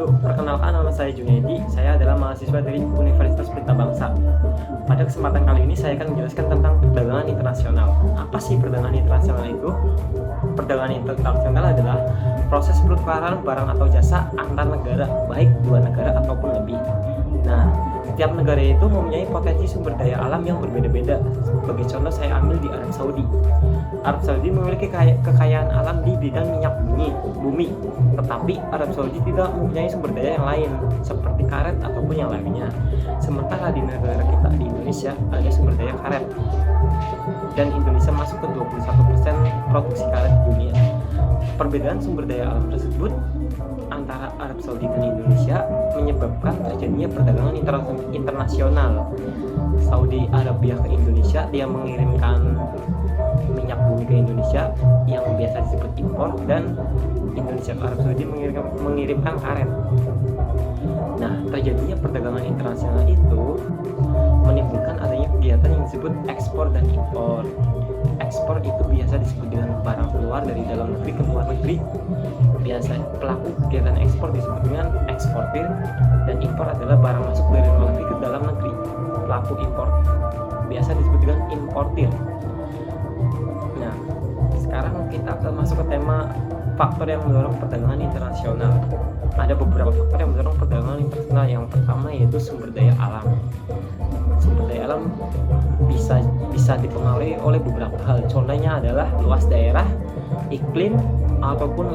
Perkenalkan, nama saya Junaidi. Saya adalah mahasiswa dari Universitas Pelita Bangsa. Pada kesempatan kali ini saya akan menjelaskan tentang perdagangan internasional. Apa sih perdagangan internasional itu? Perdagangan internasional adalah proses pertukaran barang atau jasa antar negara, baik dua negara ataupun lebih. Nah, setiap negara itu mempunyai potensi sumber daya alam yang berbeda-beda. Sebagai contoh, saya ambil di Arab Saudi. Arab Saudi memiliki kekayaan alam di bidang minyak bumi, tetapi Arab Saudi tidak mempunyai sumber daya yang lain seperti karet ataupun yang lainnya. Sementara di negara kita, di Indonesia, ada sumber daya karet, dan Indonesia masuk ke 21% produksi karet di dunia. Perbedaan sumber daya alam tersebut antara Arab Saudi dan Indonesia menyebabkan terjadinya perdagangan internasional. Saudi Arabia ke Indonesia, dia mengirimkan minyak bumi ke Indonesia yang biasa disebut impor, dan Indonesia ke Arab Saudi mengirimkan karet. Nah, terjadinya perdagangan internasional itu menimbulkan adanya kegiatan yang disebut ekspor dan impor. Ekspor itu biasa disebut dengan barang keluar dari dalam negeri ke luar negeri. Biasa pelaku kegiatan ekspor disebut dengan eksportir, dan impor adalah barang masuk dari luar negeri ke dalam negeri. Pelaku impor biasa disebut dengan importir. Nah, sekarang kita akan masuk ke tema faktor yang mendorong perdagangan internasional. Ada beberapa faktor yang mendorong perdagangan internasional. Yang pertama yaitu sumber daya alam. Sumber daya alam bisa dipengaruhi oleh beberapa hal. Contohnya adalah luas daerah, iklim, ataupun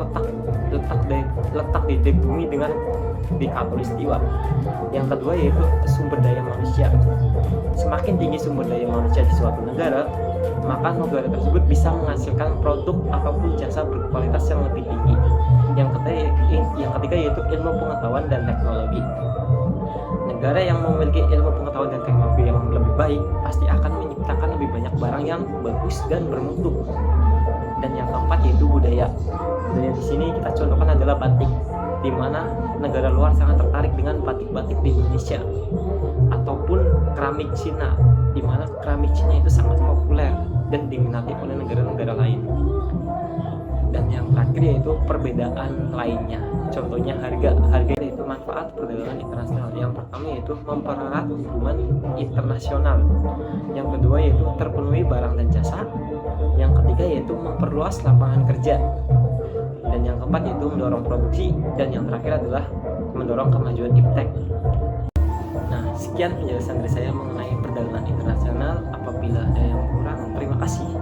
letak di bumi dengan di khatulistiwa. Yang kedua yaitu sumber daya manusia. Semakin tinggi sumber daya manusia di suatu negara, maka negara tersebut bisa menghasilkan produk ataupun jasa berkualitas yang lebih tinggi. Yang ketiga yaitu ilmu pengetahuan dan teknologi. Negara yang memiliki ilmu pengetahuan dan teknologi yang lebih baik pasti akan menciptakan lebih banyak barang yang bagus dan bermutu. Dan yang keempat yaitu budaya. Budaya di sini kita contohkan adalah batik, di mana negara luar sangat tertarik dengan batik-batik di Indonesia, ataupun keramik Cina, di mana keramik Cina itu sangat populer dan diminati oleh negara-negara lain. Dan yang terakhir yaitu perbedaan lainnya. Contohnya harga itu manfaat perdagangan internasional. Yang pertama yaitu mempererat hubungan internasional. Yang kedua yaitu terpenuhi barang dan jasa. Yang ketiga yaitu memperluas lapangan kerja. Dan yang keempat yaitu mendorong produksi. Dan yang terakhir adalah mendorong kemajuan iptek. Nah, sekian penjelasan dari saya mengenai perdagangan internasional. Apabila ada yang kurang, terima kasih.